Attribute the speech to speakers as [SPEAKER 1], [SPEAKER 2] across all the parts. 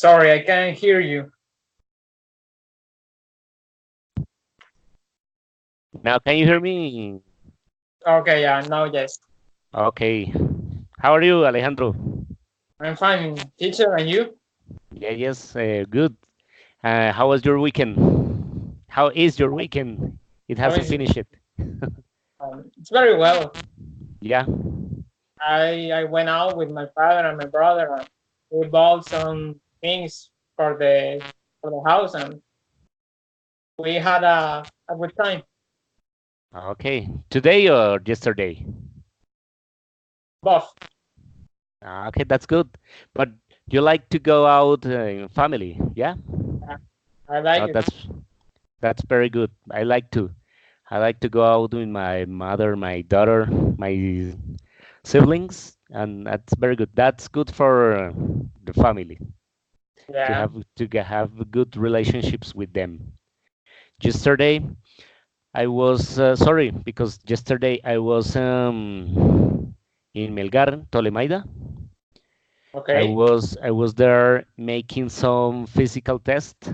[SPEAKER 1] Sorry, I can't hear you.
[SPEAKER 2] Now, can you hear me?
[SPEAKER 1] Okay, yeah, now yes.
[SPEAKER 2] Okay. How are you, Alejandro?
[SPEAKER 1] I'm fine, teacher, and you?
[SPEAKER 2] Yeah, yes, good. How was your weekend? How is your weekend? It
[SPEAKER 1] How
[SPEAKER 2] hasn't
[SPEAKER 1] is it?
[SPEAKER 2] finished yet.
[SPEAKER 1] It's very well.
[SPEAKER 2] Yeah.
[SPEAKER 1] I went out with my father and my brother, and we bought some things for the house, and we had a good time.
[SPEAKER 2] Okay. Today or yesterday?
[SPEAKER 1] Both.
[SPEAKER 2] Okay, that's good. But you like to go out in family, yeah?
[SPEAKER 1] Uh, I like
[SPEAKER 2] Oh,
[SPEAKER 1] it.
[SPEAKER 2] that's very good. I like to. I like to go out with my mother, my daughter, my siblings, and that's very good. That's good for the family to
[SPEAKER 1] Yeah.
[SPEAKER 2] have good relationships with them. Yesterday, I was sorry because yesterday I was in Melgar, Tolemaida.
[SPEAKER 1] Okay.
[SPEAKER 2] I was there making some physical test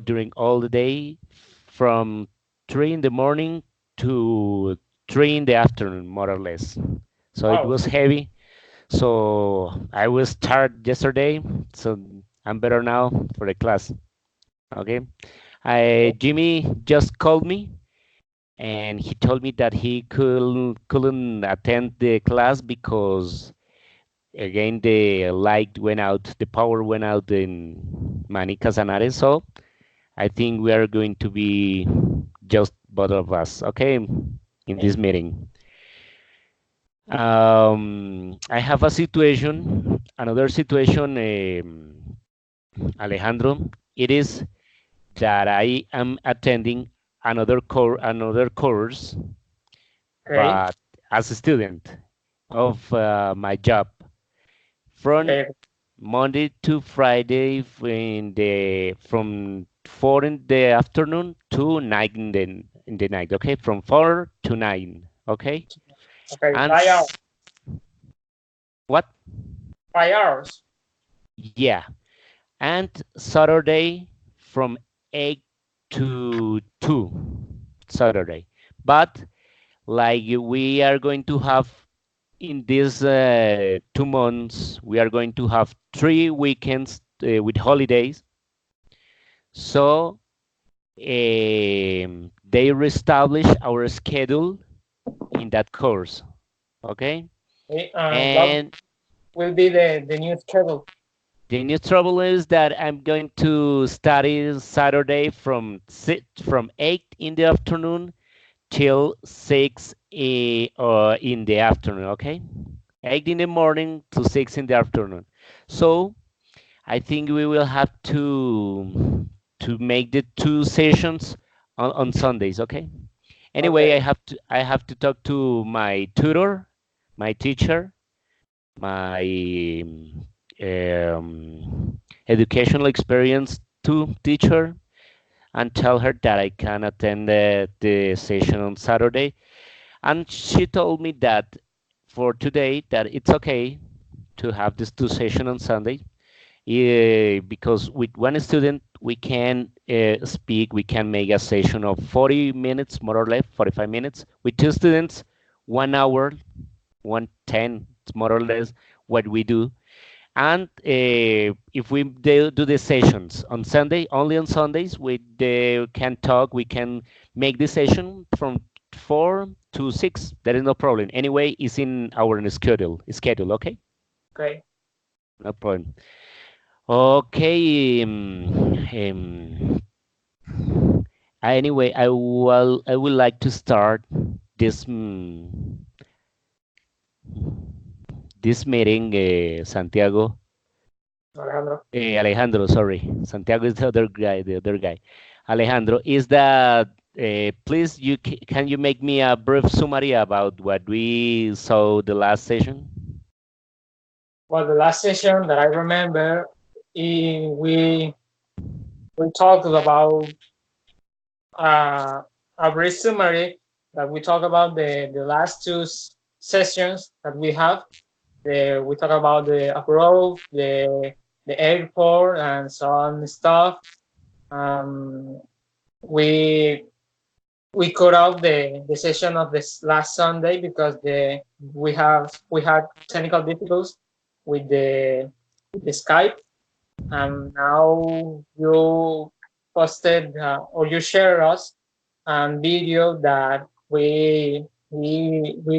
[SPEAKER 2] during all the day from 3 in the morning to 3 in the afternoon, more or less. So it
[SPEAKER 1] Wow.
[SPEAKER 2] was heavy. So I was tired yesterday. So I'm better now for the class. Okay. Jimmy just called me and he told me that he couldn't attend the class because again the light went out, the power went out in Mani Casanares. So I think we are going to be just both of us, okay, in
[SPEAKER 1] Okay.
[SPEAKER 2] this meeting. I have a situation, another situation, Alejandro. It is that I am attending another course,
[SPEAKER 1] Okay.
[SPEAKER 2] but as a student of my job from
[SPEAKER 1] Okay.
[SPEAKER 2] Monday to Friday from 4 in the afternoon to 9 in the night. Okay, from 4 to 9. Okay,
[SPEAKER 1] Okay.
[SPEAKER 2] and
[SPEAKER 1] 5 hours.
[SPEAKER 2] what?
[SPEAKER 1] 5 hours.
[SPEAKER 2] Yeah, and Saturday from 8 to 2. Saturday, but like we are going to have in these 2 months, we are going to have 3 weekends with holidays. So they reestablish our schedule in that course. Okay.
[SPEAKER 1] Okay. What
[SPEAKER 2] And
[SPEAKER 1] will be the new schedule?
[SPEAKER 2] the new trouble is that I'm going to study Saturday from 8 in the afternoon till 6 in the afternoon. Okay. 8 in the morning to 6 in the afternoon. So I think we will have to make the 2 sessions on Sundays. Okay. Anyway,
[SPEAKER 1] Okay.
[SPEAKER 2] I have to talk to my tutor, my teacher, my educational experience to teacher, and tell her that I can attend the session on Saturday. And she told me that for today that it's okay to have this 2 session on Sunday. Because with one student we can speak, we can make a session of 40 minutes, more or less 45 minutes. With 2 students, 1 hour, 110, more or less what we do. And if we do the sessions on Sunday, only on Sundays, we can talk, we can make the session from 4 to 6. There is no problem. Anyway, it's in our schedule, okay?
[SPEAKER 1] Okay.
[SPEAKER 2] No problem. Okay. Anyway, I would like to start this this meeting, Santiago.
[SPEAKER 1] Alejandro.
[SPEAKER 2] Alejandro, sorry. Santiago is the other guy. The other guy. Alejandro, is that please can you make me a brief summary about what we saw the last session?
[SPEAKER 1] Well, the last session that I remember, we talked about uh, a brief summary that we talk about the last two sessions that we have. We talk about the abroad, the airport and some stuff. Um, we we cut out the session of this last Sunday because we had technical difficulties with the Skype, and now you posted or you share us video that we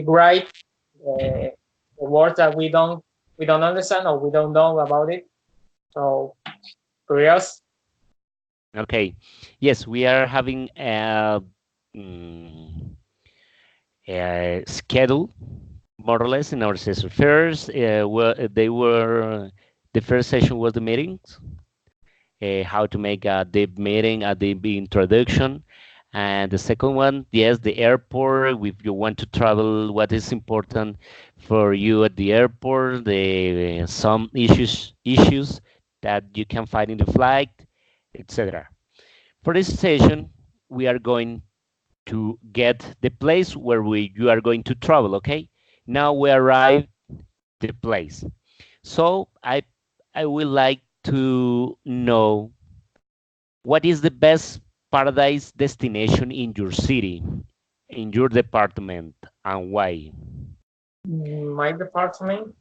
[SPEAKER 1] write the words that we don't understand or we don't know about it. So curious.
[SPEAKER 2] Okay. Yes, we are having mm, a schedule more or less in our session. First, the first session was the meetings, how to make a deep meeting, a deep introduction. And the second one, yes, the airport. If you want to travel, what is important for you at the airport, the some issues that you can find in the flight, etc. For this session, we are going to get the place where you are going to travel. Okay, now we arrive the place. So I would like to know what is the best paradise destination in your city, in your department, and why?
[SPEAKER 1] My department,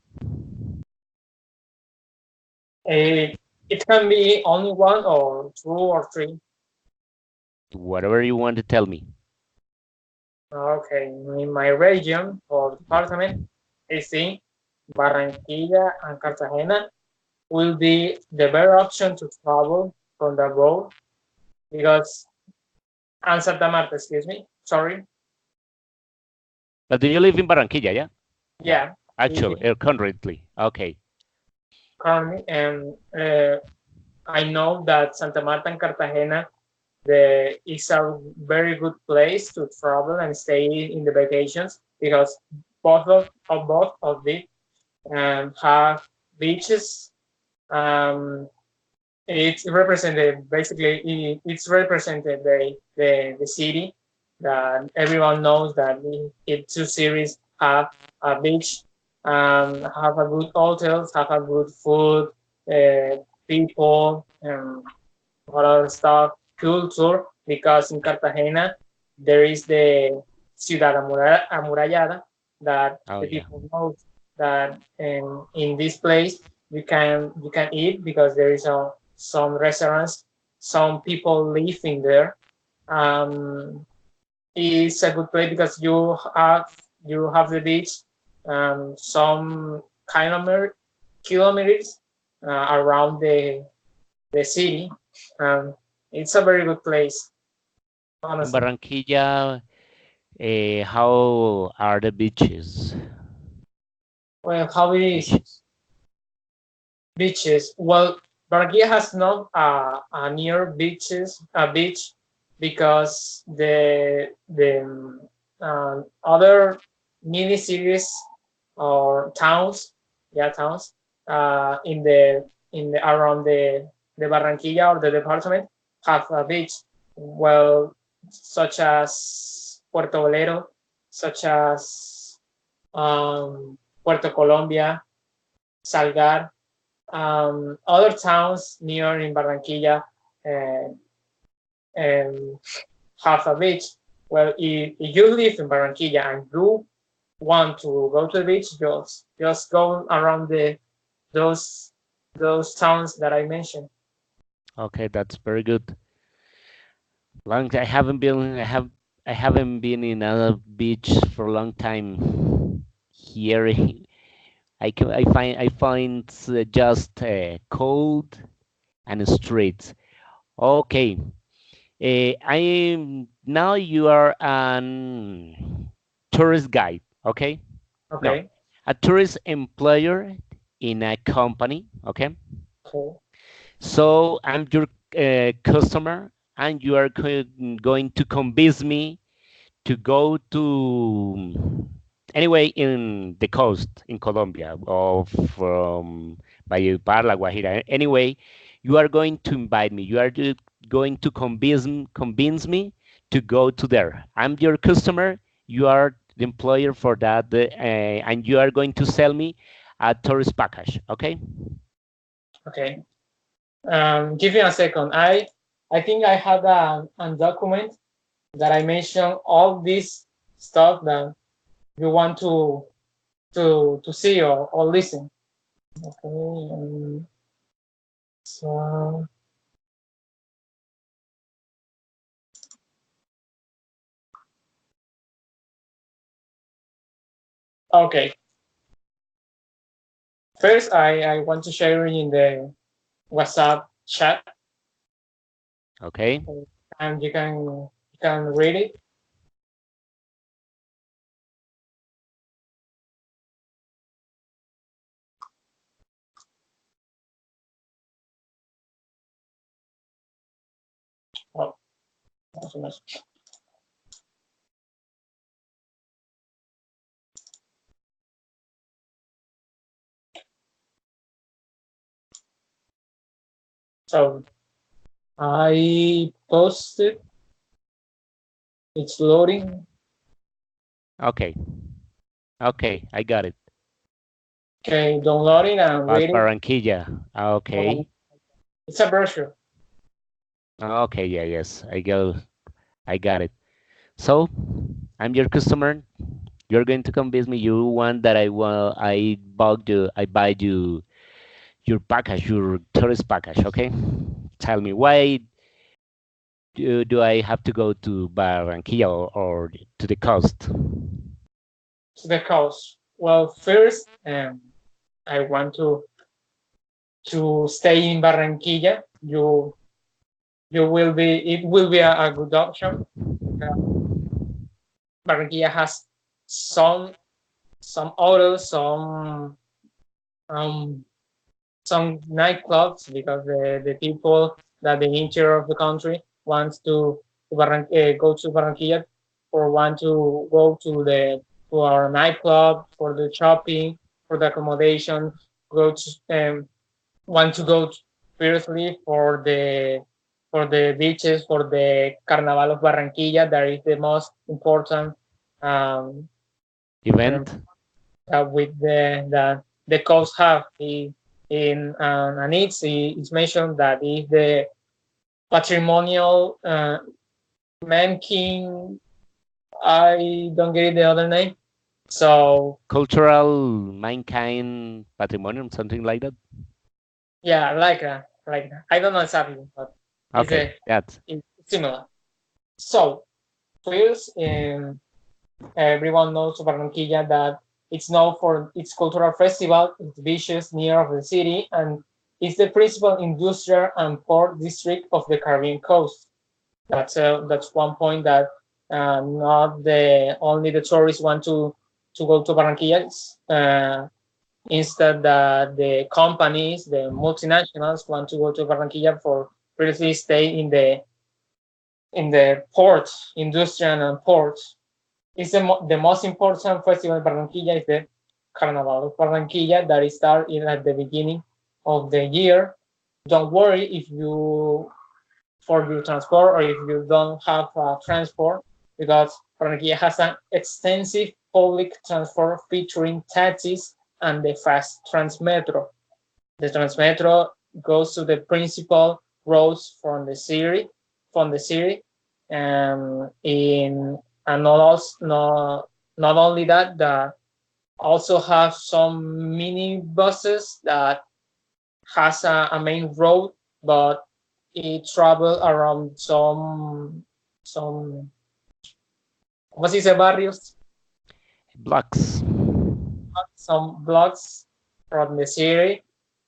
[SPEAKER 1] it, it can be only one or two or three.
[SPEAKER 2] Whatever you want to tell me.
[SPEAKER 1] Okay, in my region or department, I think Barranquilla and Cartagena will be the better option to travel from the road because, and Santa Marta, excuse me, sorry.
[SPEAKER 2] But do you live in Barranquilla, yeah?
[SPEAKER 1] Yeah,
[SPEAKER 2] Actually, currently. Okay.
[SPEAKER 1] currently, and I know that Santa Marta and Cartagena is a very good place to travel and stay in the vacations because both of it have beaches. It's represented basically. It's represented the city that everyone knows that the two cities have a beach, have a good hotels, have a good food, people, what other stuff, culture. Because in Cartagena there is the Ciudad Amurallada that
[SPEAKER 2] Oh
[SPEAKER 1] the
[SPEAKER 2] yeah.
[SPEAKER 1] people know that in this place you can eat because there is some restaurants, some people living there. Um, it's a good place because you have the beach, some kilometers around the city. Um, it's a very good place,
[SPEAKER 2] In
[SPEAKER 1] honestly.
[SPEAKER 2] Barranquilla, how are the beaches?
[SPEAKER 1] Well, how it is
[SPEAKER 2] Beaches.
[SPEAKER 1] beaches. Well, Barranquilla has not a near a beach because the other mini cities or towns, yeah, towns, in the around the Barranquilla or the department have a beach. Well, such as Puerto Bolero, such as Puerto Colombia, Salgar, other towns near in Barranquilla uh, um, have a beach. Well, if you live in Barranquilla and you want to go to the beach, just go around those those towns that I mentioned.
[SPEAKER 2] Okay, that's very good. Long I haven't been I haven't been in a beach for a long time. Here I find just cold and streets. Okay. I now you are an tourist guide, okay? No,
[SPEAKER 1] Okay.
[SPEAKER 2] a tourist employer in a company, okay?
[SPEAKER 1] Okay.
[SPEAKER 2] So I'm your customer, and you are going to convince me to go to anyway in the coast in Colombia or from Valledupar, La Guajira. Anyway, you are going to invite me. You are going to convince me to go to there. I'm your customer. You are the employer for that, and you are going to sell me a tourist package. Okay?
[SPEAKER 1] Okay. Give me a second. I think I had a document that I mentioned all this stuff that you want to see or listen. Okay. So okay. First, I want to share in the WhatsApp chat,
[SPEAKER 2] Okay.
[SPEAKER 1] and you can read it. Oh, not so much. So I posted. It's loading.
[SPEAKER 2] Okay. Okay, I got it.
[SPEAKER 1] Okay, downloading and
[SPEAKER 2] Bus
[SPEAKER 1] reading.
[SPEAKER 2] Barranquilla. Okay.
[SPEAKER 1] It's a brochure.
[SPEAKER 2] Okay, yeah, yes. I got it. So, I'm your customer. You're going to convince me you want that I buy you your package, your tourist package, okay? Tell me why do I have to go to Barranquilla or to the coast?
[SPEAKER 1] To the coast. Well, first, I want to stay in Barranquilla. It will be a good option. Barranquilla has some hotels, um some nightclubs because the people that the interior of the country wants go to Barranquilla or want to go to our nightclub for the shopping, for the accommodation, go to want to go seriously for the beaches, for the Carnaval of Barranquilla. That is the most important um,
[SPEAKER 2] Event?
[SPEAKER 1] with the coast have and it's mentioned that is the patrimonial man king. I don't get the other name. So
[SPEAKER 2] Cultural mankind patrimonium, something like that?
[SPEAKER 1] yeah, like that. I don't know exactly, but it's
[SPEAKER 2] Okay,
[SPEAKER 1] a
[SPEAKER 2] that's
[SPEAKER 1] it's similar. So first, everyone knows Barranquilla that it's known for its cultural festival, its beaches near of the city, and it's the principal industrial and port district of the Caribbean coast. That's one point that not the only the tourists want to go to Barranquilla. Instead, the companies, the multinationals, want to go to Barranquilla for really stay in the port, industrial and ports. It's the most important festival in Barranquilla is the Carnaval of Barranquilla that is started at the beginning of the year. Don't worry if you for your transport or if you don't have transport because Barranquilla has an extensive public transport featuring taxis and the fast Transmetro. The Transmetro goes to the principal roads from the city, in and not only that, also have some mini buses that has a main road, but it travel around some ¿cómo se dice barrios?
[SPEAKER 2] blocks.
[SPEAKER 1] Some blocks from the city.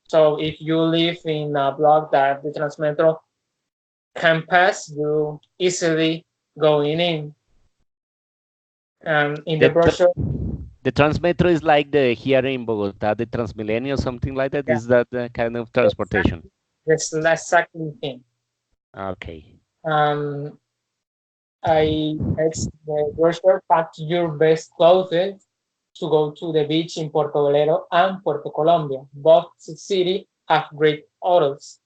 [SPEAKER 1] So if you live in a block that the Transmetro can pass, you easily going in. In the
[SPEAKER 2] The,
[SPEAKER 1] brochure,
[SPEAKER 2] the Transmetro is like the here in Bogota, the Transmilenio, something like that.
[SPEAKER 1] yeah,
[SPEAKER 2] Is that the kind of transportation?
[SPEAKER 1] that's exactly thing.
[SPEAKER 2] Okay.
[SPEAKER 1] Um, I text the brochure, pack your best clothes to go to the beach in Puerto Velero and Puerto Colombia. Both cities have great hotels.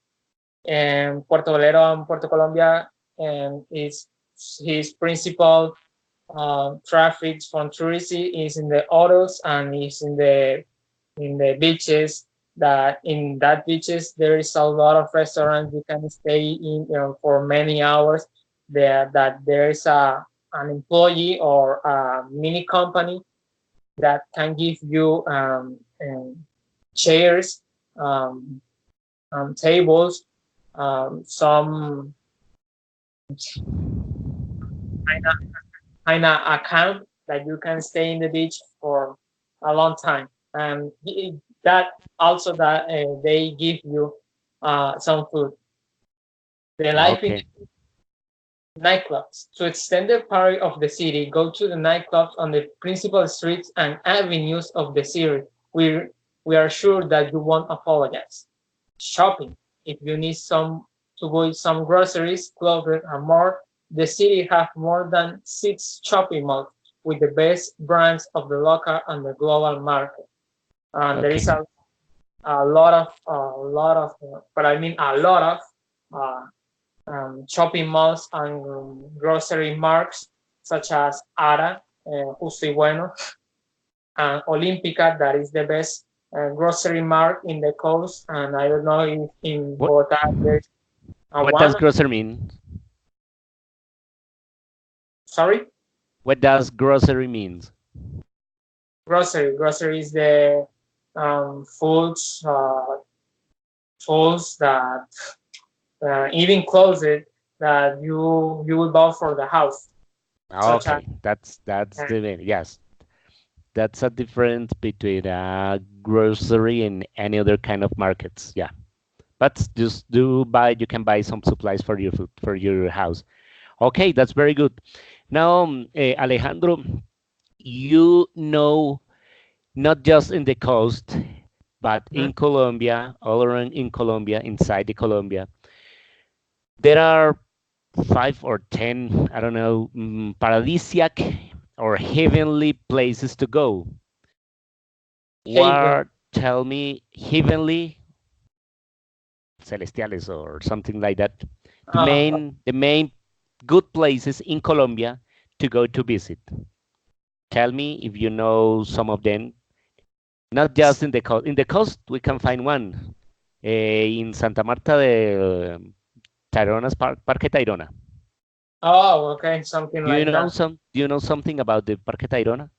[SPEAKER 1] And Puerto Velero and Puerto Colombia is his principal traffic from tourism is in the hotels and is in the beaches. that in that beaches there is a lot of restaurants you can stay in, for many hours. That there is an employee or a mini company that can give you chairs, um, tables, some kind of account that you can stay in the beach for a long time. And that also that they give you some food. The life in
[SPEAKER 2] Okay.
[SPEAKER 1] nightclubs. To extend the party of the city, go to the nightclubs on the principal streets and avenues of the city. We, we are sure that you won't apologize. Shopping. If you need to buy some groceries, clothes, and more, the city has more than 6 shopping malls with the best brands of the local and the global market. And there is
[SPEAKER 2] Okay.
[SPEAKER 1] but I mean a lot of uh, shopping malls and grocery marks such as Ara, Justo y Bueno, and Olímpica, that is the best grocery mart in the coast. And I don't know if in
[SPEAKER 2] What
[SPEAKER 1] Bogota there's
[SPEAKER 2] what does
[SPEAKER 1] one.
[SPEAKER 2] grocery mean?
[SPEAKER 1] Sorry,
[SPEAKER 2] What does grocery means?
[SPEAKER 1] grocery. Grocery is the foods that even clothes that you will buy for the house, such as
[SPEAKER 2] Okay, that's the main. Yes, that's a difference between a grocery and any other kind of markets. Yeah, but just do buy. You can buy some supplies for your food for your house. Okay, that's very good. Now, Alejandro, you know, not just in the coast, but
[SPEAKER 1] mhm,
[SPEAKER 2] in Colombia, all around in Colombia, inside the Colombia, there are 5 or 10, I don't know, paradisiac or heavenly places to go.
[SPEAKER 1] haven.
[SPEAKER 2] What, tell me, heavenly, celestiales or something like that.
[SPEAKER 1] Uh,
[SPEAKER 2] The main good places in Colombia to go to visit. Tell me if you know some of them. Not just in the coast. In the coast, we can find one in Santa Marta de Tairona's Parque Tayrona.
[SPEAKER 1] oh, okay, something like that.
[SPEAKER 2] Do you know something about the Parque Tayrona?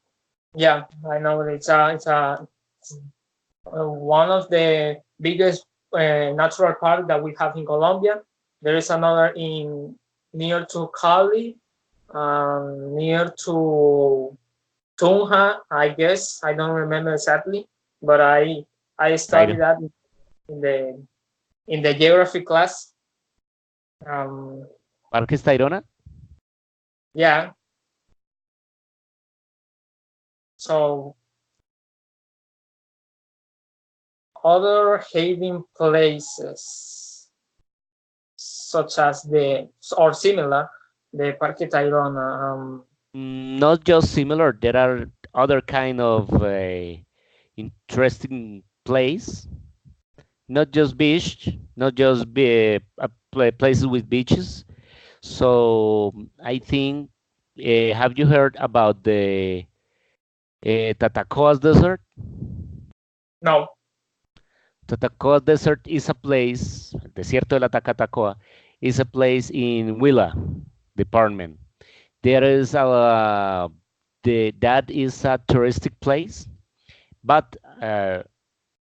[SPEAKER 1] Yeah, I know one of the biggest natural park that we have in Colombia. There is another in near to Cali, near to Tunja, I guess. I don't remember exactly, but I studied
[SPEAKER 2] Tayrona.
[SPEAKER 1] that in the geography class. Um,
[SPEAKER 2] Parques Tayrona?
[SPEAKER 1] yeah, so other haven places such as the or similar the Parque Tayrona.
[SPEAKER 2] Not just similar. There are other kind of interesting place. Not just beach, not just places with beaches. So I think, have you heard about the Tatacoas Desert?
[SPEAKER 1] No.
[SPEAKER 2] Tatacoa Desert is a place, Desierto de la Tacatacoa, is a place in Huila department. There is that is a touristic place, but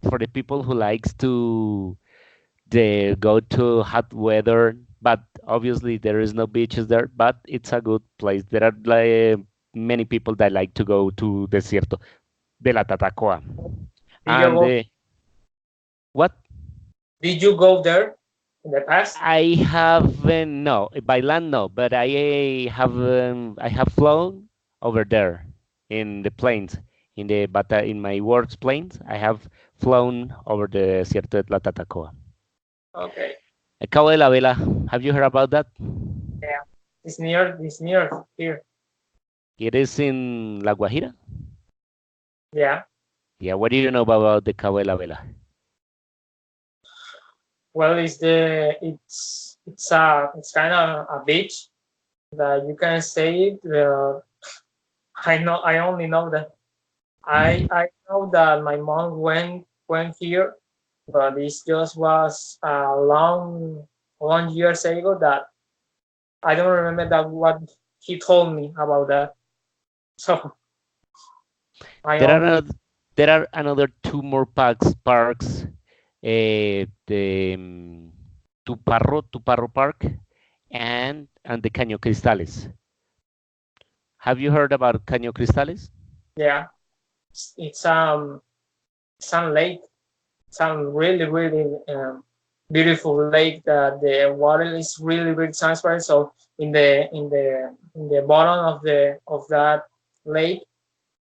[SPEAKER 2] for the people who likes to they go to hot weather, but obviously there is no beaches there, but it's a good place. There are many people that like to go to Desierto de la Tatacoa.
[SPEAKER 1] Did you
[SPEAKER 2] And
[SPEAKER 1] go?
[SPEAKER 2] what?
[SPEAKER 1] Did you go there in the past?
[SPEAKER 2] I haven't, no, by land, no, but I have flown over there in the planes, in my work's planes. I have flown over the Desierto de la Tatacoa.
[SPEAKER 1] Okay.
[SPEAKER 2] Cabo de la Vela, have you heard about that?
[SPEAKER 1] Yeah. It's near. It's near here.
[SPEAKER 2] It is in La Guajira.
[SPEAKER 1] Yeah.
[SPEAKER 2] Yeah, what do you know about the Cabo de la Vela?
[SPEAKER 1] Well, it's kind of a beach that you can stay. I only know that I know that my mom went here but this just was a long years ago that I don't remember that what he told me about that. So I
[SPEAKER 2] There are
[SPEAKER 1] only
[SPEAKER 2] there are another two more parks. The Tuparro Park and the Caño Cristales. Have you heard about Caño Cristales?
[SPEAKER 1] yeah, it's some lake, some really beautiful lake that the water is really transparent. So in the bottom of that lake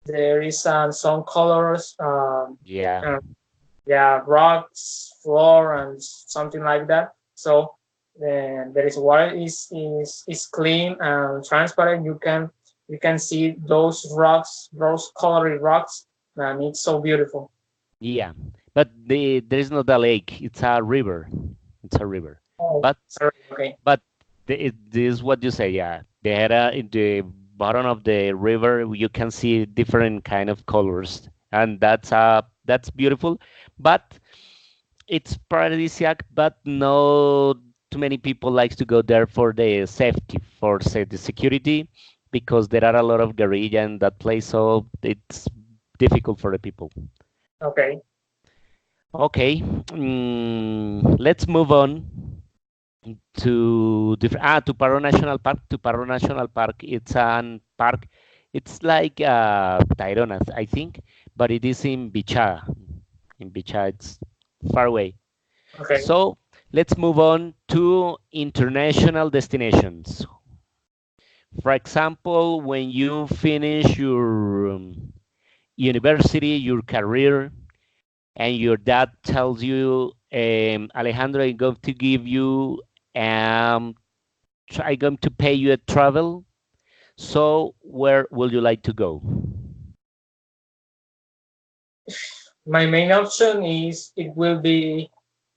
[SPEAKER 1] there is some colors,
[SPEAKER 2] Yeah,
[SPEAKER 1] uh, yeah, rocks, floor, and something like that. So there is water is clean and transparent. You can see those rocks, those colored rocks, and it's so beautiful.
[SPEAKER 2] yeah. But there is not a lake. It's a river. It's a river.
[SPEAKER 1] Oh,
[SPEAKER 2] But
[SPEAKER 1] sorry. Okay.
[SPEAKER 2] but this is what you say. Yeah, there in the bottom of the river you can see different kind of colors, and that's beautiful. But it's paradisiac, but no too many people likes to go there for the safety, for say the security, because there are a lot of guerrilla in that place, so it's difficult for the people.
[SPEAKER 1] Okay.
[SPEAKER 2] Okay, let's move on to to Paro National Park. To Paro National Park, it's an park. It's like Taironas, I think, but it is in Bichada. In Bichada, it's far away.
[SPEAKER 1] Okay.
[SPEAKER 2] So let's move on to international destinations. For example, when you finish your university, your career, and your dad tells you, Alejandro, I'm going to give you, um, I'm going to pay you a travel. So where will you like to go?
[SPEAKER 1] My main option is it will be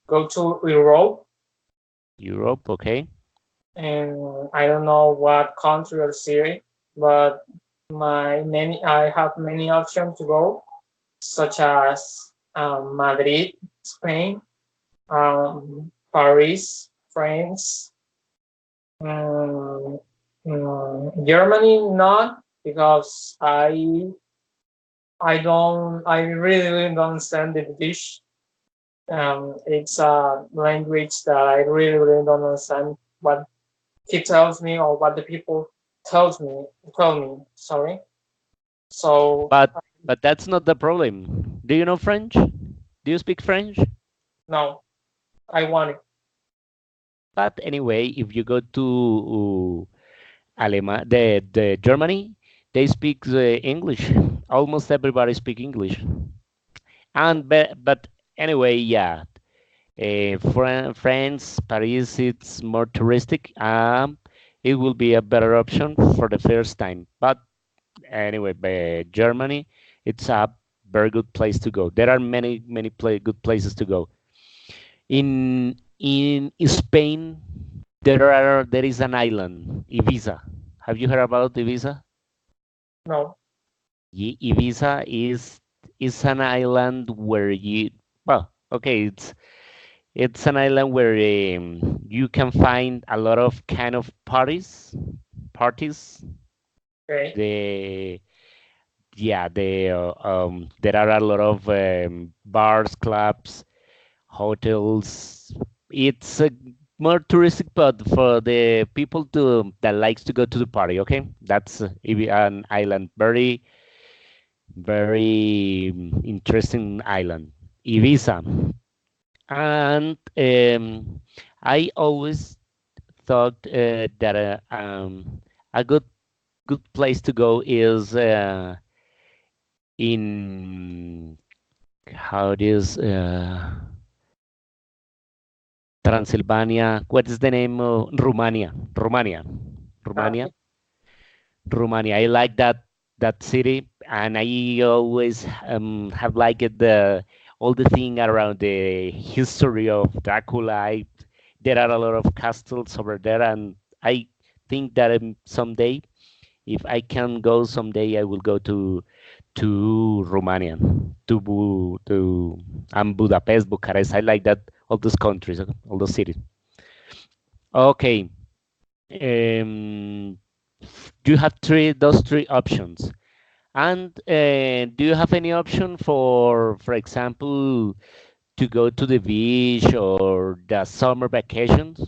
[SPEAKER 1] go to Europe,
[SPEAKER 2] Europe, okay.
[SPEAKER 1] and I don't know what country or city, but I have many options to go, such as Madrid, Spain, Paris, France, um, Germany, not because I really don't understand the British. It's a language that I really don't understand what he tells me or what the people tells me tell me. Sorry. So
[SPEAKER 2] But but that's not the problem. Do you know French? Do you speak French?
[SPEAKER 1] no, I want it.
[SPEAKER 2] But anyway, if you go to the Germany, they speak English. Almost everybody speak English. And but anyway, yeah. France, Paris, it's more touristic. It will be a better option for the first time. But anyway, Germany, it's a very good place to go. There are many good places to go. In Spain, there is an island, Ibiza. Have you heard about Ibiza?
[SPEAKER 1] No.
[SPEAKER 2] Ibiza is an island where you well, okay, it's an island where you can find a lot of kind of parties.
[SPEAKER 1] Okay.
[SPEAKER 2] The yeah, there are a lot of bars, clubs, hotels. It's a more touristic, but for the people that likes to go to the party. Okay, that's an island, very interesting island, Ibiza. And I always thought that a good place to go is in how it is Transylvania. What is the name of Romania? Romania.
[SPEAKER 1] Okay.
[SPEAKER 2] Romania. I like that city, and I always have liked the all the thing around the history of Dracula. There are a lot of castles over there, and I think that someday, if I can go someday, I will go to Romania, to and Budapest, Bucharest. I like that, all those countries, all those cities. Okay. Um, you have those three options. And do you have any option for example, to go to the beach or the summer vacations?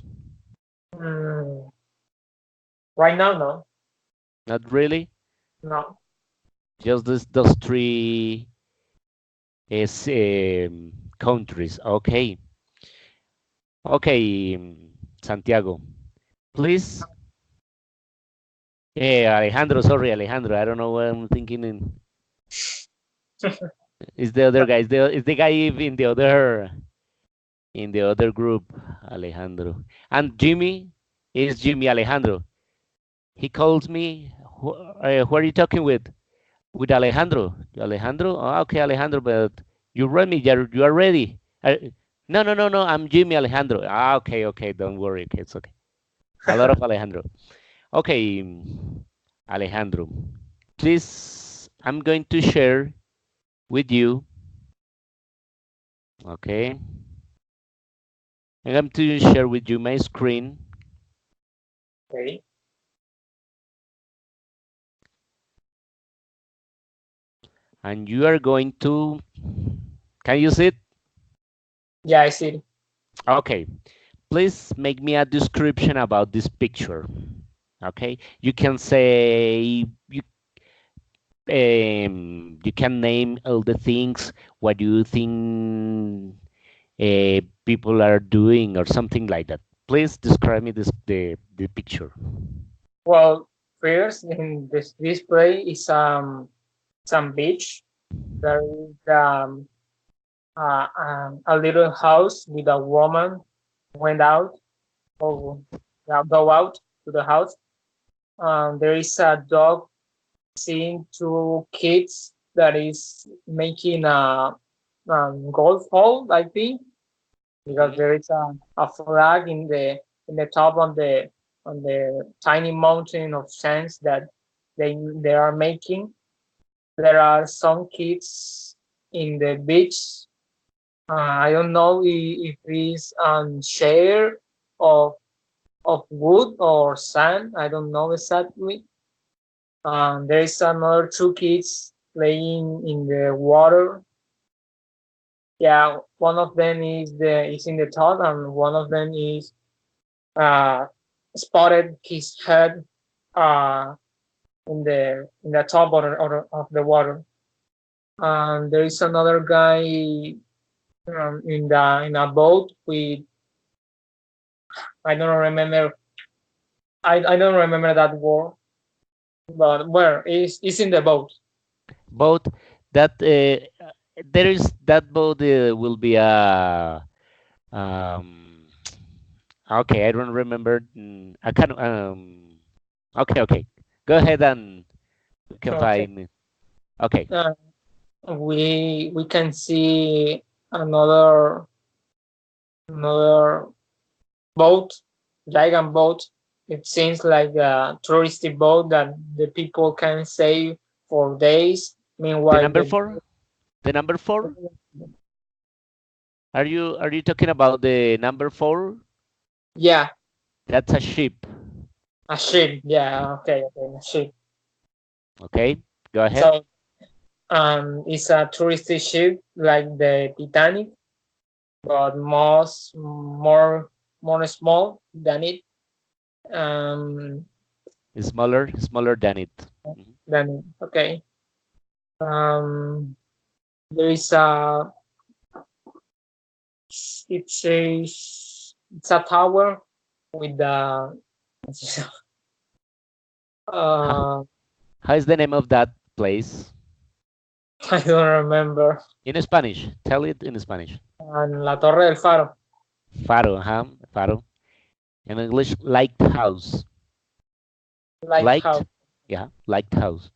[SPEAKER 1] Mm, right now, no,
[SPEAKER 2] Not really.
[SPEAKER 1] no.
[SPEAKER 2] Just those three is countries. Okay. Okay, Santiago, please. Alejandro, sorry, Alejandro. I don't know what I'm thinking. Is the other guy? Is the guy in the other group, Alejandro? And Jimmy is Jimmy Alejandro. He calls me. Who are you talking with? With Alejandro. Alejandro? Oh, okay, Alejandro. But you read me. You are ready. No, no, no, no. I'm Jimmy Alejandro. Ah, okay, okay. Don't worry. Okay, it's okay. A lot of Alejandro. Okay, Alejandro. Please, I'm going to share with you. Okay. I'm going to share with you my screen.
[SPEAKER 1] Okay.
[SPEAKER 2] And you are going to, can you see it?
[SPEAKER 1] Yeah, I see.
[SPEAKER 2] Okay. Please make me a description about this picture. Okay. You can say, you can name all the things, what you think people are doing or something like that. Please describe me the picture.
[SPEAKER 1] Well, first in this display is some beach. There is a little house with a woman went out or go out to the house. There is a dog seeing two kids that is making a golf hole, I think, because
[SPEAKER 2] Mhm.
[SPEAKER 1] there is a flag in the top on the tiny mountain of sands that they are making. There are some kids in the beach. I don't know if it's share of wood or sand. I don't know exactly. There is another two kids playing in the water. Yeah, one of them is in the top, and one of them is uh, spotted his head uh, in the top of the water. There is another guy in a boat with I don't remember I don't remember that word, but where is in the boat.
[SPEAKER 2] Both that there is that both will be a um, okay. I don't remember. I can okay, okay. Go ahead and you can
[SPEAKER 1] Okay.
[SPEAKER 2] find. Okay.
[SPEAKER 1] Uh, we can see another another boat, giant boat. It seems like a touristy boat that the people can sail for days.
[SPEAKER 2] The
[SPEAKER 1] Meanwhile,
[SPEAKER 2] number four. The number four. Are you talking about the number four?
[SPEAKER 1] yeah,
[SPEAKER 2] That's a ship.
[SPEAKER 1] a ship. Yeah, okay, okay, a ship.
[SPEAKER 2] Okay. Go ahead.
[SPEAKER 1] So it's a touristy ship like the Titanic, but more small than it. Um,
[SPEAKER 2] Smaller than it. Mhm.
[SPEAKER 1] than okay. Um, there is a it says it's a tower with the
[SPEAKER 2] How,
[SPEAKER 1] uh
[SPEAKER 2] how is the name of that place?
[SPEAKER 1] I don't remember.
[SPEAKER 2] In Spanish. Tell it in Spanish.
[SPEAKER 1] And La Torre del Faro.
[SPEAKER 2] Faro, huh? Faro. In English, lighthouse. Light,
[SPEAKER 1] Lighthouse.
[SPEAKER 2] yeah, lighthouse.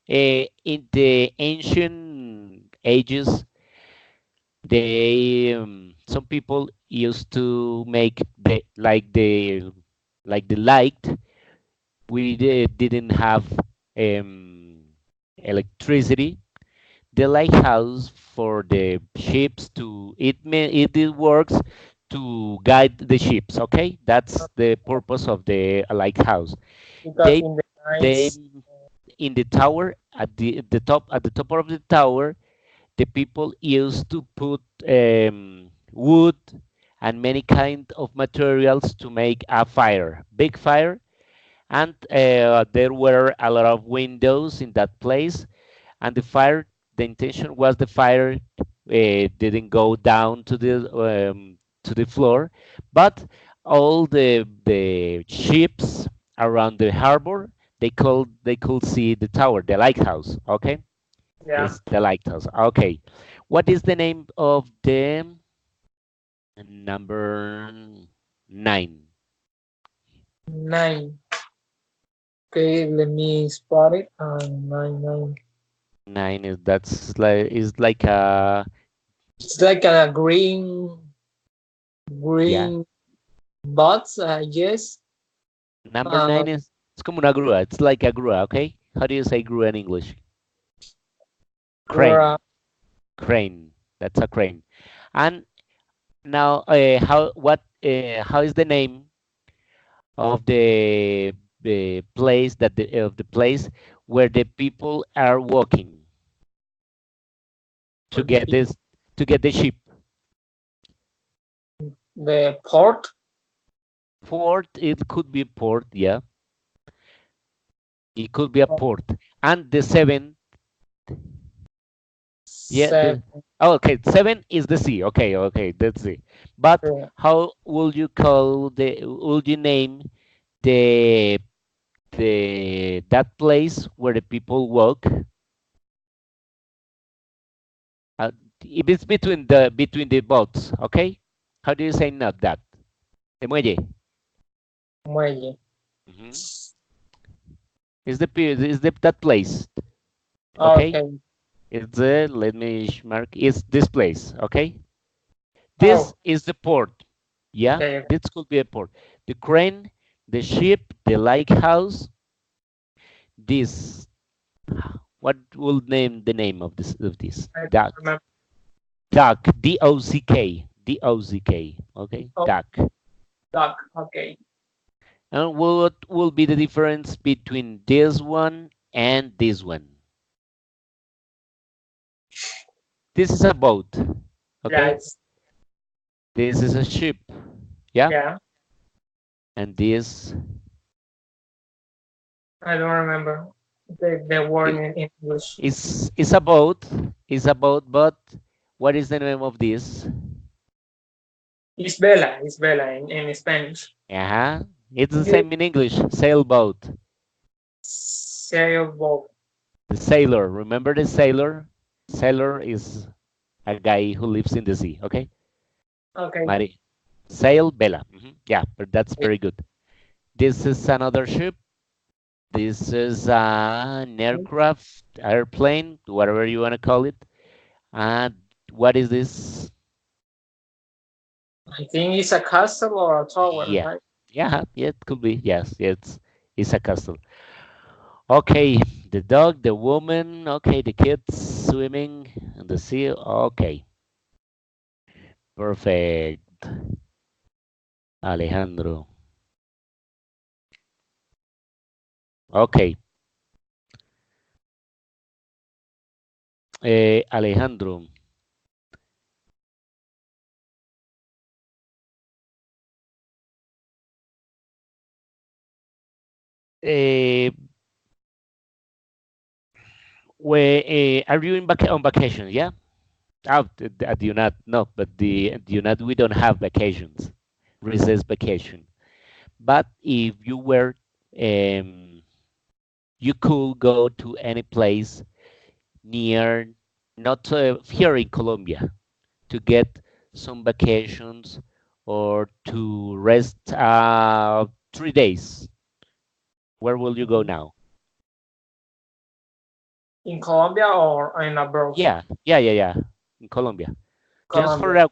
[SPEAKER 2] In the ancient ages, they some people used to make the light. We didn't have um, electricity, the lighthouse for the ships to it works to guide the ships. Okay, that's the purpose of the lighthouse.
[SPEAKER 1] because
[SPEAKER 2] They
[SPEAKER 1] in the
[SPEAKER 2] they
[SPEAKER 1] nights,
[SPEAKER 2] in the tower at the top of the tower, the people used to put wood and many kind of materials to make a fire, big fire, and there were a lot of windows in that place, and the intention was the fire didn't go down to the floor, but all the ships around the harbor, they could see the tower, the lighthouse. Okay,
[SPEAKER 1] yeah,
[SPEAKER 2] it's the lighthouse. Okay, what is the name of the number 9?
[SPEAKER 1] 9. Okay, let me spot it. 9, 9.
[SPEAKER 2] 9 is like a,
[SPEAKER 1] It's like a
[SPEAKER 2] yeah.
[SPEAKER 1] green box, I guess.
[SPEAKER 2] Number
[SPEAKER 1] Uh,
[SPEAKER 2] 9 is, it's como una grúa. It's like a grúa. Okay, how do you say grúa in English?
[SPEAKER 1] gra-
[SPEAKER 2] Crane. Crane. That's a crane. And now, how is the name of the place that the place where the people are walking to
[SPEAKER 1] for the
[SPEAKER 2] get this to get the ship?
[SPEAKER 1] the port.
[SPEAKER 2] Port. It could be port. Yeah, it could be a port. And the 7. Yeah.
[SPEAKER 1] Seven.
[SPEAKER 2] Oh, okay. 7 is the sea. Okay. Okay. That's it. But how will you call will you name the that place where the people walk? Uh, if it's between the boats. Okay. How do you say not that? El muelle.
[SPEAKER 1] Muelle.
[SPEAKER 2] Mhm. Is the that place? Okay.
[SPEAKER 1] Okay.
[SPEAKER 2] It's let me mark. It's this place. Okay. This
[SPEAKER 1] Oh,
[SPEAKER 2] is the port. Yeah.
[SPEAKER 1] okay.
[SPEAKER 2] This could be a port. The crane, the ship, the lighthouse. This. What will name the name of this?
[SPEAKER 1] I
[SPEAKER 2] Dock.
[SPEAKER 1] remember.
[SPEAKER 2] Dock. Dock. Dock. Okay.
[SPEAKER 1] Oh,
[SPEAKER 2] Dock.
[SPEAKER 1] duck. Okay.
[SPEAKER 2] And what will be the difference between this one and this one? This is a boat.
[SPEAKER 1] Yeah,
[SPEAKER 2] Okay.
[SPEAKER 1] it's
[SPEAKER 2] This is a ship. Yeah.
[SPEAKER 1] yeah.
[SPEAKER 2] And this
[SPEAKER 1] I don't remember the word in English.
[SPEAKER 2] is a boat. Is a boat. But what is the name of this?
[SPEAKER 1] It's vela. It's vela in Spanish.
[SPEAKER 2] Yeah. It's the
[SPEAKER 1] You
[SPEAKER 2] same in English. Sailboat.
[SPEAKER 1] sailboat.
[SPEAKER 2] The sailor. Remember the sailor? Sailor is a guy who lives in the sea. Okay.
[SPEAKER 1] Okay.
[SPEAKER 2] Mari. Sail Bella. Yeah, but that's very good. This is another ship. This is an aircraft, airplane, whatever you want to call it. And what is this?
[SPEAKER 1] I think it's a castle or a tower,
[SPEAKER 2] Yeah,
[SPEAKER 1] right?
[SPEAKER 2] yeah, it could be. Yes, it's a castle. Okay, the dog, the woman. Okay, the kids swimming in the sea. Okay, perfect. Alejandro. Okay, Alejandro. Uh, where are you on vacation? Yeah. Oh, do not no, but the do not. We don't have vacations, recess vacation. But if you were, um, you could go to any place near, not here in Colombia, to get some vacations or to rest 3 days. Where will you go now?
[SPEAKER 1] In Colombia or in abroad?
[SPEAKER 2] Yeah. In Colombia, just for
[SPEAKER 1] Colombia.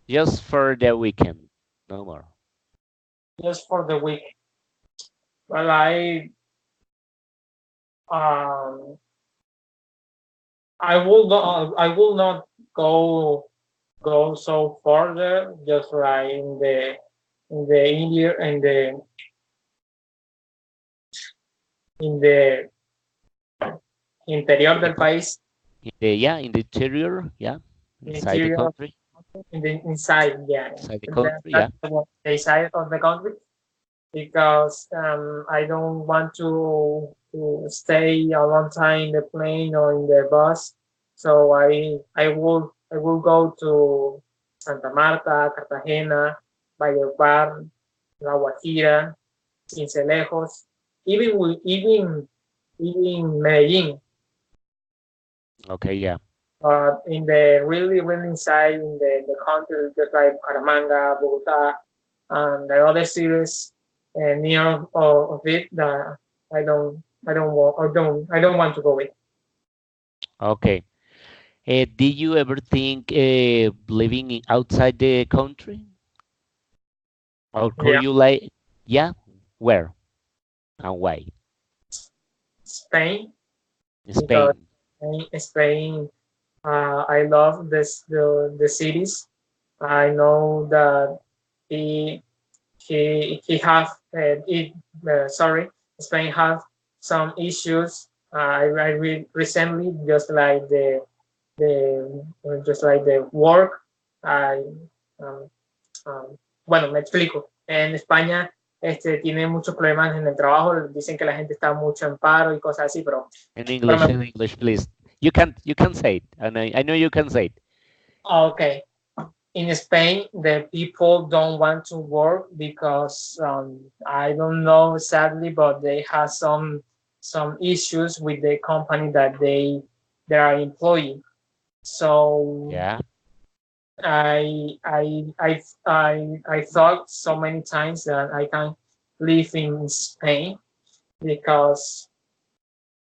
[SPEAKER 2] the just for the weekend, no more.
[SPEAKER 1] Just for the week. Well, I um I will not go so further, just like in the India in the interior
[SPEAKER 2] In
[SPEAKER 1] del país,
[SPEAKER 2] in the interior, yeah, inside the
[SPEAKER 1] interior
[SPEAKER 2] country,
[SPEAKER 1] in the inside, yeah,
[SPEAKER 2] inside the
[SPEAKER 1] that,
[SPEAKER 2] country,
[SPEAKER 1] that's
[SPEAKER 2] yeah.
[SPEAKER 1] the side of the country, because I don't want to stay a long time in the plane or in the bus. So I will go to Santa Marta, Cartagena, Valledupar, La Guajira, Cincelejos, even Medellin.
[SPEAKER 2] Okay, yeah.
[SPEAKER 1] In the really inside in the country, just like Caramanga, Bogota, and the other cities near of it that I don't want to go with.
[SPEAKER 2] Okay. Did you ever think living outside the country? Or could
[SPEAKER 1] Yeah,
[SPEAKER 2] you like, yeah, where and why?
[SPEAKER 1] Spain, because
[SPEAKER 2] Spain.
[SPEAKER 1] Spain, I love the cities. I know that he he have it. Sorry, Spain have some issues. I read recently, just like the work. I um, bueno, me explico. En España tiene muchos problemas en el trabajo. Dicen que la gente está mucho en paro y cosas así, pero
[SPEAKER 2] In English, please. You can say it, and I know you can say it.
[SPEAKER 1] okay. In Spain, the people don't want to work because I don't know sadly, but they have some issues with the company that they are employing. So
[SPEAKER 2] Yeah.
[SPEAKER 1] I thought so many times that I can live in Spain because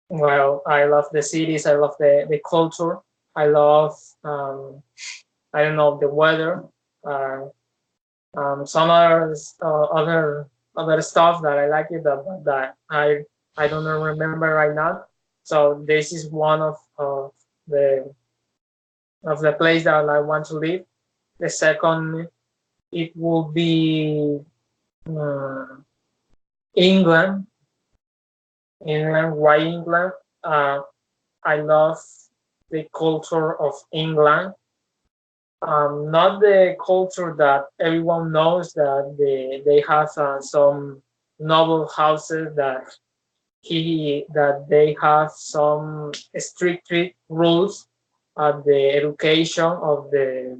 [SPEAKER 1] well I love the cities, I love the culture, I love I don't know the weather. Uh, some other stuff that I like it that I don't remember right now. So this is one the of the place that I want to live. The second, it will be uh, England. England. Why England? Uh, I love the culture of England. Not the culture that everyone knows that they have some noble houses that they have some strict rules at the education of the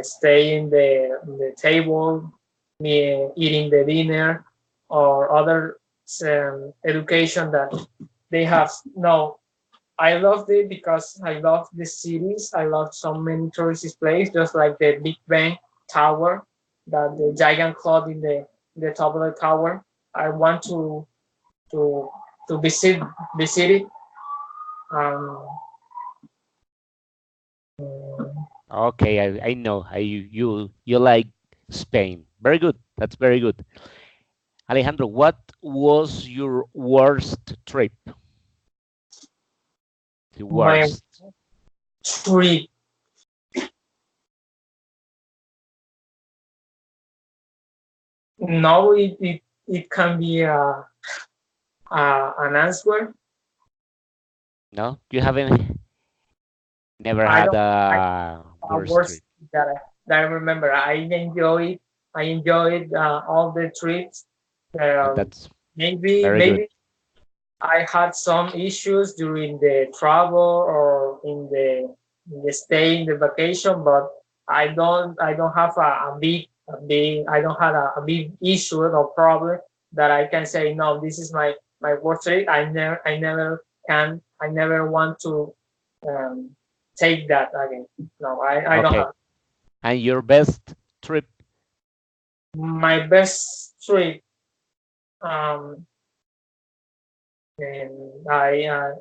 [SPEAKER 1] stay in the table, eating the dinner, or other education that they have. No, I loved it because I love the cities. I love so many tourist places, just like the Big Ben Tower, that the giant clock in the top of the tower. I want to to visit it. Um,
[SPEAKER 2] Okay, I know. You like Spain. Very good. That's very good. Alejandro, what was your worst trip? The
[SPEAKER 1] my
[SPEAKER 2] worst.
[SPEAKER 1] trip. No, it can be an answer.
[SPEAKER 2] No? You haven't never
[SPEAKER 1] I
[SPEAKER 2] had
[SPEAKER 1] don't. I
[SPEAKER 2] a worst
[SPEAKER 1] worst
[SPEAKER 2] trip.
[SPEAKER 1] that I remember. I enjoyed all the trips. Um,
[SPEAKER 2] That's very good.
[SPEAKER 1] maybe I had some issues during the travel or in the stay in the vacation, but I don't have a big I don't have a big issue or problem that I can say no, this is my worst trip. I never can I never want to um, take that again. No, I don't
[SPEAKER 2] Okay.
[SPEAKER 1] have.
[SPEAKER 2] And your best trip?
[SPEAKER 1] My best trip, um, and I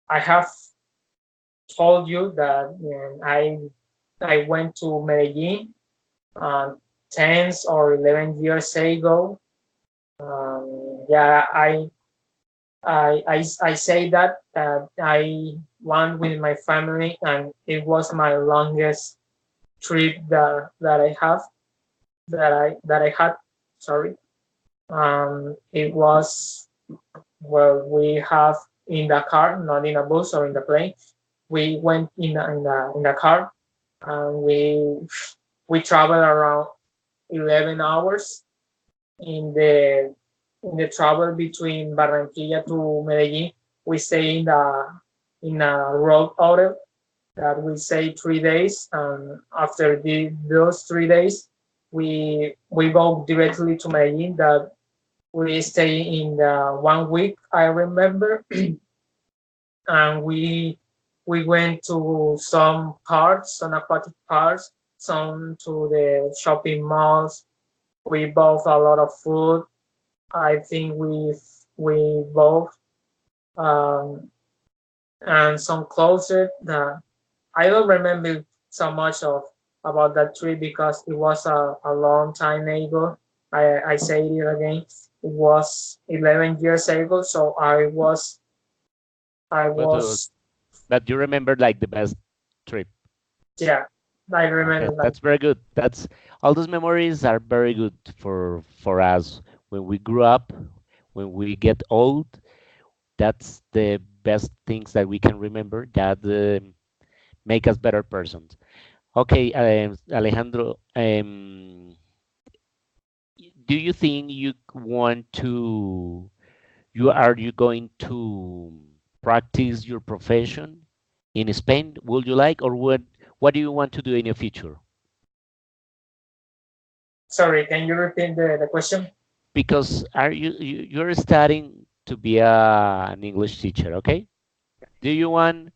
[SPEAKER 1] have told you that I went to Medellin 10 or 11 years ago. Yeah, I say that I went with my family, and it was my longest trip that I have that I had. Sorry. It was, well, we have in the car, not in a bus or in the plane. We went in the car, and we traveled around 11 hours in the travel between Barranquilla to Medellin. We stay in a road hotel that we say 3 days, and after those 3 days, we go directly to Medellin. That we stay in the 1 week, I remember, and we went to some parks, some aquatic parks, some to the shopping malls. We bought a lot of food. I think we bought um, and some clothes that I don't remember so much of about that trip because it was a long time ago. I say it again. It was 11 years ago, so I
[SPEAKER 2] But uh,
[SPEAKER 1] was
[SPEAKER 2] but you remember like the best trip.
[SPEAKER 1] yeah, I
[SPEAKER 2] Okay,
[SPEAKER 1] remember that.
[SPEAKER 2] that's very good. That's all those memories are very good for us when we grew up, when we get old. That's the best things that we can remember that make us better persons. Okay, Alejandro, do you think you want to you going to practice your profession in Spain? Would you like, or what do you want to do in your future?
[SPEAKER 1] Sorry, can you repeat the question?
[SPEAKER 2] Because you're studying to be an English teacher, okay? Do you want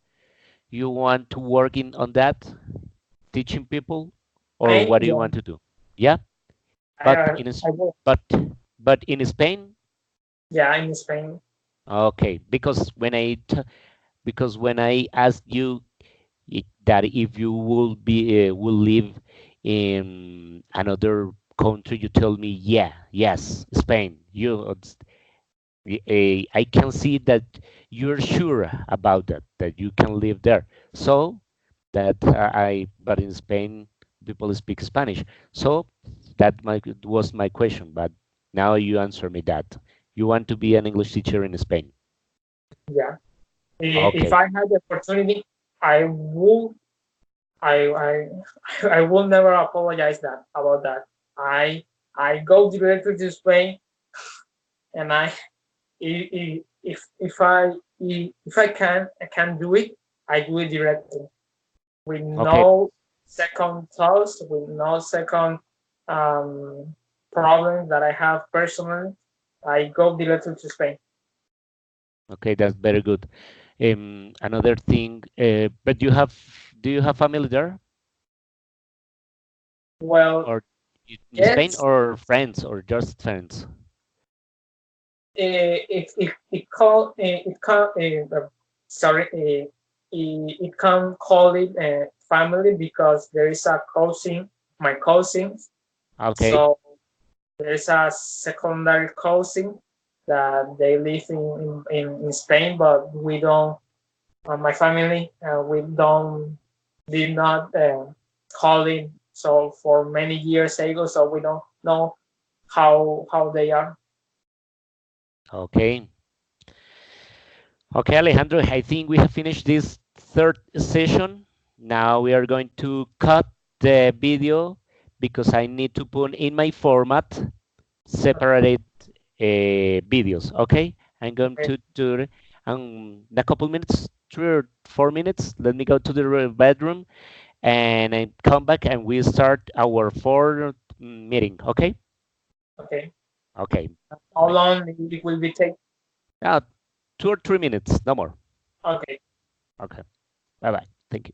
[SPEAKER 2] to work in on that, teaching people, or what do you
[SPEAKER 1] Yeah,
[SPEAKER 2] want to do? Yeah,
[SPEAKER 1] I,
[SPEAKER 2] but
[SPEAKER 1] uh,
[SPEAKER 2] in
[SPEAKER 1] I will.
[SPEAKER 2] but but in Spain,
[SPEAKER 1] Yeah, in Spain.
[SPEAKER 2] okay. Because when I asked you that if you will live in another country, you told me yes, Spain. I can see that you're sure about that you can live there. So that but in Spain, people speak Spanish. So was my question, but now you answer me that. You want to be an English teacher in Spain.
[SPEAKER 1] Yeah. If
[SPEAKER 2] Okay,
[SPEAKER 1] I had the opportunity, I would I I will never apologize that about that. I I go directly to Spain, and if I can do it, I do it directly with
[SPEAKER 2] okay,
[SPEAKER 1] no second thoughts, with no second um, problems that I have personally. I go directly to Spain.
[SPEAKER 2] okay, that's very good. Another thing, but do you have family there,
[SPEAKER 1] Well,
[SPEAKER 2] or in Spain,
[SPEAKER 1] yes,
[SPEAKER 2] or friends, or just friends?
[SPEAKER 1] it call it can sorry it can call it family because there is a cousin, my cousin.
[SPEAKER 2] Okay,
[SPEAKER 1] So there's a secondary cousin that they live in Spain, but we don't. My family we don't did not call it so for many years ago, so we don't know how they are.
[SPEAKER 2] okay, okay, Alejandro. I think we have finished this third session. Now we are going to cut the video because I need to put in my format separated videos. Okay, I'm going
[SPEAKER 1] Okay,
[SPEAKER 2] to do it in a couple minutes, 3 or 4 minutes. Let me go to the bedroom and I come back and we start our fourth meeting. Okay.
[SPEAKER 1] okay.
[SPEAKER 2] Okay.
[SPEAKER 1] How
[SPEAKER 2] Bye.
[SPEAKER 1] long it will be take?
[SPEAKER 2] Now 2 or 3 minutes, no more.
[SPEAKER 1] Okay.
[SPEAKER 2] Okay. Bye bye. Thank you.